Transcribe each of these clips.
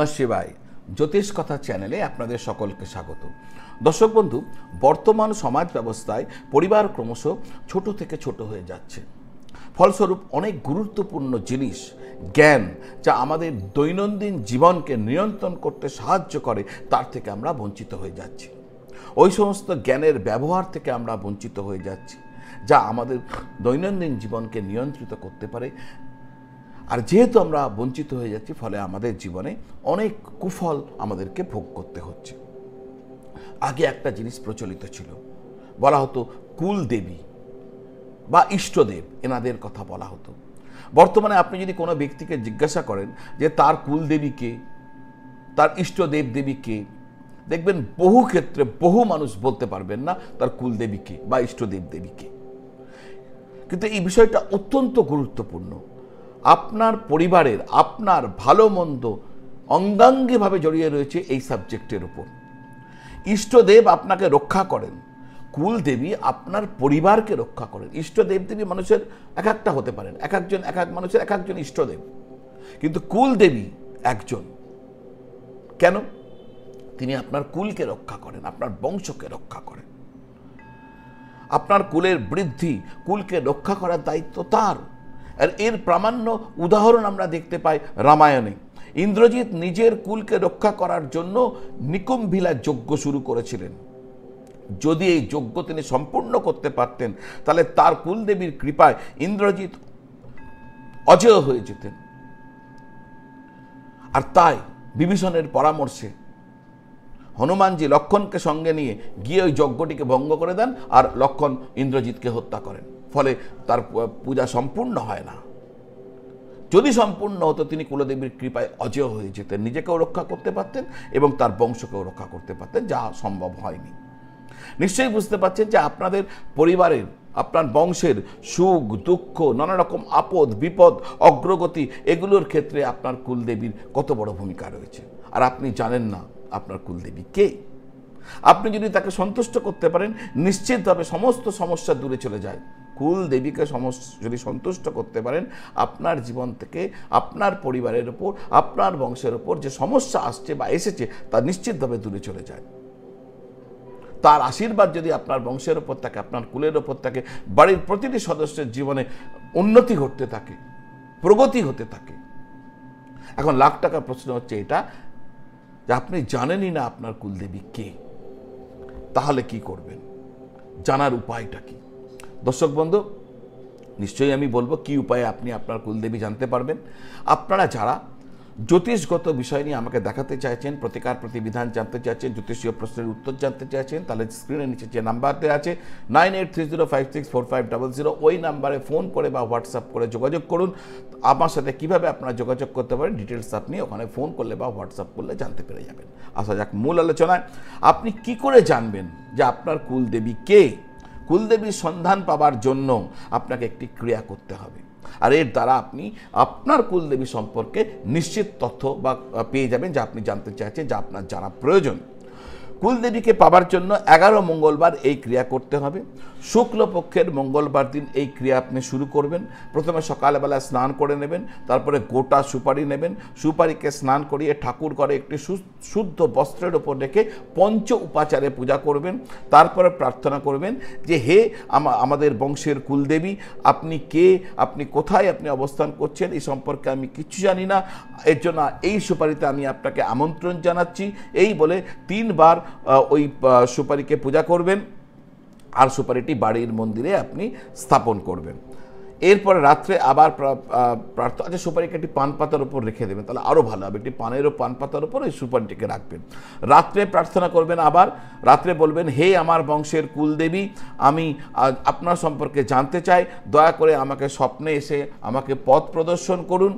নমঃ শিবায়। জ্যোতিষ কথা চ্যানেলে আপনাদের সকলকে স্বাগত। দর্শক বন্ধু, বর্তমান সমাজ ব্যবস্থায় পরিবার ক্রমশ ছোট থেকে ছোট হয়ে যাচ্ছে। ফলস্বরূপ অনেক গুরুত্বপূর্ণ জিনিস, জ্ঞান, যা আমাদের দৈনন্দিন জীবনকে নিয়ন্ত্রণ করতে সাহায্য করে, তার থেকে আমরা বঞ্চিত হয়ে যাচ্ছি। ওই সমস্ত জ্ঞানের ব্যবহার থেকে আমরা বঞ্চিত হয়ে যাচ্ছি, যা আমাদের দৈনন্দিন জীবনকে নিয়ন্ত্রিত করতে পারে। আর যেহেতু আমরা বঞ্চিত হয়ে যাচ্ছি, ফলে আমাদের জীবনে অনেক কুফল আমাদেরকে ভোগ করতে হচ্ছে। আগে একটা জিনিস প্রচলিত ছিল, বলা হতো কুলদেবী বা ইষ্টদেব, এনাদের কথা বলা হতো। বর্তমানে আপনি যদি কোনো ব্যক্তিকে জিজ্ঞাসা করেন যে তার কুলদেবীকে, তার ইষ্টদেব দেবীকে, দেখবেন বহু ক্ষেত্রে বহু মানুষ বলতে পারবেন না তার কুলদেবীকে বা ইষ্টদেব দেবীকে। কিন্তু এই বিষয়টা অত্যন্ত গুরুত্বপূর্ণ। আপনার পরিবারের, আপনার ভালো মন্দ অঙ্গাঙ্গিভাবে জড়িয়ে রয়েছে এই সাবজেক্টের উপর। ইষ্টদেব আপনাকে রক্ষা করেন, কুলদেবী আপনার পরিবারকে রক্ষা করেন। ইষ্টদেব দেবী মানুষের এক একটা হতে পারেন, এক একজন এক এক মানুষের এক একজন ইষ্টদেব, কিন্তু কুলদেবী একজন। কেন? তিনি আপনার কুলকে রক্ষা করেন, আপনার বংশকে রক্ষা করেন। আপনার কুলের বৃদ্ধি, কুলকে রক্ষা করার দায়িত্ব তার। আর এর প্রামাণ্য উদাহরণ আমরা দেখতে পাই রামায়ণে। ইন্দ্রজিৎ নিজের কুলকে রক্ষা করার জন্য নিকুম্ভিলা যজ্ঞ শুরু করেছিলেন। যদি এই যজ্ঞ তিনি সম্পূর্ণ করতে পারতেন, তাহলে তার কুলদেবীর কৃপায় ইন্দ্রজিৎ অজেয় হয়ে যেতেন। আর তাই বিভীষণের পরামর্শে হনুমানজি লক্ষণকে সঙ্গে নিয়ে গিয়ে ওই যজ্ঞটিকে ভঙ্গ করে দেন, আর লক্ষণ ইন্দ্রজিৎকে হত্যা করেন। ফলে তার পূজা সম্পূর্ণ হয় না। যদি সম্পূর্ণ হতো, তিনি কুলদেবীর কৃপায় অজেয় হয়ে যেতেন, নিজেকেও রক্ষা করতে পারতেন এবং তার বংশকেও রক্ষা করতে পারতেন, যা সম্ভব হয়নি। নিশ্চয়ই বুঝতে পারছেন যে আপনাদের পরিবারের, আপনার বংশের সুখ দুঃখ, নানা রকম আপদ বিপদ, অগ্রগতি, এগুলোর ক্ষেত্রে আপনার কুলদেবীর কত বড় ভূমিকা রয়েছে। আর আপনি জানেন না আপনার কুলদেবী কে। আপনি যদি তাকে সন্তুষ্ট করতে পারেন, নিশ্চিতভাবে সমস্ত সমস্যা দূরে চলে যায়। কুলদেবীকে যদি সন্তুষ্ট করতে পারেন, আপনার জীবন থেকে, আপনার পরিবারের ওপর, আপনার বংশের ওপর যে সমস্যা আসছে বা এসেছে, তা নিশ্চিতভাবে দূরে চলে যায়। তার আশীর্বাদ যদি আপনার বংশের ওপর থাকে, আপনার কুলের ওপর থাকে, বাড়ির প্রতিটি সদস্যের জীবনে উন্নতি ঘটতে থাকে, প্রগতি হতে থাকে। এখন লাখ টাকার প্রশ্ন হচ্ছে এটা যে আপনি জানেনই না আপনার কুলদেবী কে, তাহলে কি করবেন? জানার উপায়টা কি? দর্শক বন্ধু, নিশ্চয়ই আমি বলবো কি উপায়ে আপনি আপনার কুলদেবী জানতে পারবেন। আপনারা যারা জ্যোতিষগত বিষয় নিয়ে আমাকে দেখাতে চাইছেন, প্রতিকার প্রতিবিধান জানতে চাইছেন, জ্যোতিষীয় প্রশ্নের উত্তর জানতে চাইছেন, তাহলে স্ক্রিনের নিচে যে নাম্বার দেওয়া আছে 9830564500, ওই নাম্বারে ফোন করে বা হোয়াটসঅ্যাপ করে যোগাযোগ করুন। আমার সাথে কিভাবে আপনারা যোগাযোগ করতে পারেন, ডিটেলস আপনি ওখানে ফোন করলে বা হোয়াটসঅ্যাপ করলে জানতে পেরে যাবেন। আসা যাক মূল আলোচনায়। আপনি কি করে জানবেন যে আপনার কুলদেবী কে? কুলদেবীর সন্ধান পাওয়ার জন্য আপনাকে একটি ক্রিয়া করতে হবে, আর এর দ্বারা আপনি আপনার কুলদেবী সম্পর্কে নিশ্চিত তথ্য বা পেয়ে যাবেন, যা আপনি জানতে চাইছেন, যা আপনার জানা প্রয়োজন। কুলদেবীকে পাওয়ার জন্য 11 মঙ্গলবার এই ক্রিয়া করতে হবে। শুক্লপক্ষের মঙ্গলবার দিন এই ক্রিয়া আপনি শুরু করবেন। প্রথমে সকালবেলা স্নান করে নেবেন, তারপরে গোটা সুপারি নেবেন। সুপারিকে স্নান করিয়ে ঠাকুর ঘরে একটি শুদ্ধ বস্ত্রের ওপর রেখে পঞ্চ উপাচারে পূজা করবেন। তারপরে প্রার্থনা করবেন যে হে আমাদের বংশের কুলদেবী, আপনি কে, আপনি কোথায় আপনি অবস্থান করছেন, এই সম্পর্কে আমি কিছু জানি না, এর জন্য এই সুপারিতে আমি আপনাকে আমন্ত্রণ জানাচ্ছি। এই বলে 3 বার ওই সুপারিকে পূজা করবেন, আর সুপারিটি বাড়ির মন্দিরে আপনি স্থাপন করবেন। এরপরে রাত্রে আবার প্রার্থনা, আচ্ছা সুপারিকে একটি পান পাতার উপর রেখে দেবেন, তাহলে আরও ভালো হবে। একটি পানেরও পান পাতার উপর এই সুপারিটিকে রাখবেন। রাত্রে প্রার্থনা করবেন, আবার রাত্রে বলবেন হে আমার বংশের কুলদেবী, আমি আপনার সম্পর্কে জানতে চাই, দয়া করে আমাকে স্বপ্নে এসে আমাকে পথ প্রদর্শন করুন।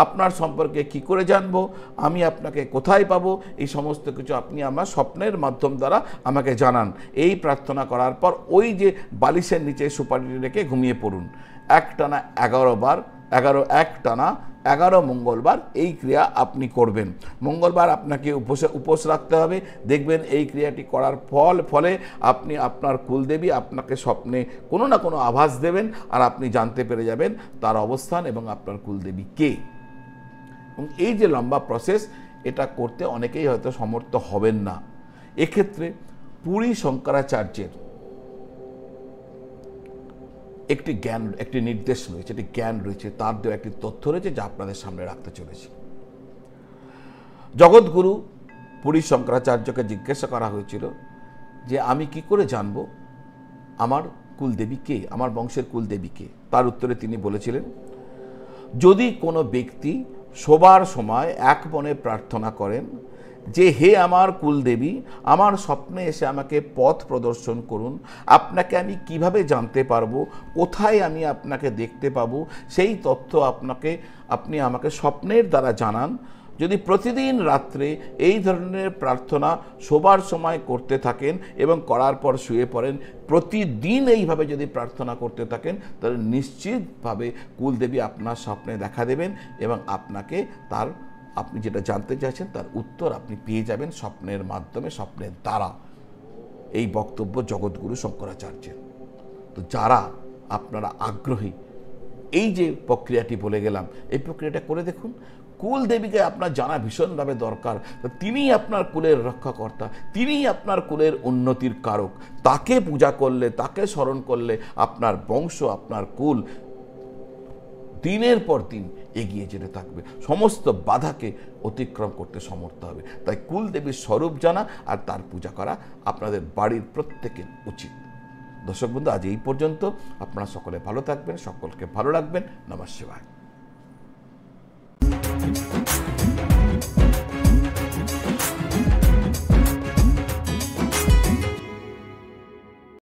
আপনার সম্পর্কে কি করে জানবো, আমি আপনাকে কোথায় পাবো, এই সমস্ত কিছু আপনি আমার স্বপ্নের মাধ্যম দ্বারা আমাকে জানান। এই প্রার্থনা করার পর ওই যে বালিশের নিচে সুপারিটি রেখে ঘুমিয়ে পড়ুন। একটানা 11 বার, 11 মঙ্গলবার এই ক্রিয়া আপনি করবেন। মঙ্গলবার আপনাকে উপোস রাখতে হবে। দেখবেন এই ক্রিয়াটি করার ফলে আপনি আপনার কুলদেবী আপনাকে স্বপ্নে কোনো না কোনো আভাস দেবেন, আর আপনি জানতে পেরে যাবেন তার অবস্থান এবং আপনার কুলদেবী কে। এবং এই যে লম্বা প্রসেস, এটা করতে অনেকেই হয়তো সমর্থ হবেন না। এক্ষেত্রে পুরী শঙ্করাচার্যের একটি নির্দেশ রয়েছে, একটি জ্ঞান রয়েছে, তার দেওয়া একটি তথ্য রয়েছে যা আপনাদের সামনে রাখতে চলেছি। জগৎগুরু পুরী শঙ্করাচার্যকে জিজ্ঞাসা করা হয়েছিল যে আমি কি করে জানব আমার কুলদেবী কে, আমার বংশের কুলদেবী কে। তার উত্তরে তিনি বলেছিলেন, যদি কোনো ব্যক্তি শোবার সময় এক মনে প্রার্থনা করেন যে হে আমার কুলদেবী, আমার স্বপ্নে এসে আমাকে পথ প্রদর্শন করুন, আপনাকে আমি কিভাবে জানতে পারবো, কোথায় আমি আপনাকে দেখতে পাবো, সেই তথ্য আপনি আমাকে স্বপ্নের দ্বারা জানান। যদি প্রতিদিন রাত্রে এই ধরনের প্রার্থনা শোবার সময় করতে থাকেন এবং করার পর শুয়ে পড়েন, প্রতিদিন এইভাবে যদি প্রার্থনা করতে থাকেন, তাহলে নিশ্চিতভাবে কুলদেবী আপনার স্বপ্নে দেখা দেবেন এবং আপনি যেটা জানতে চাইছেন তার উত্তর আপনি পেয়ে যাবেন স্বপ্নের মাধ্যমে, স্বপ্নের দ্বারা। এই বক্তব্য জগৎগুরু শঙ্করাচার্যের। তো যারা আপনারা আগ্রহী, এই যে প্রক্রিয়াটি বলে গেলাম, এই প্রক্রিয়াটা করে দেখুন। কুলদেবীকে আপনার জানা ভীষণভাবে দরকার। তিনিই আপনার কুলের রক্ষাকর্তা, তিনিই আপনার কুলের উন্নতির কারক। তাকে পূজা করলে, তাকে স্মরণ করলে আপনার বংশ, আপনার কুল দিনের পর দিন এগিয়ে যেতে থাকবে, সমস্ত বাধাকে অতিক্রম করতে সমর্থ হবে। তাই কুলদেবীর স্বরূপ জানা আর তার পূজা করা আপনাদের বাড়ির প্রত্যেকের উচিত। দর্শক বন্ধু, আজ এই পর্যন্ত। আপনারা সকলে ভালো থাকবেন, সকলকে ভালো রাখবেন। নমঃ শিবায়।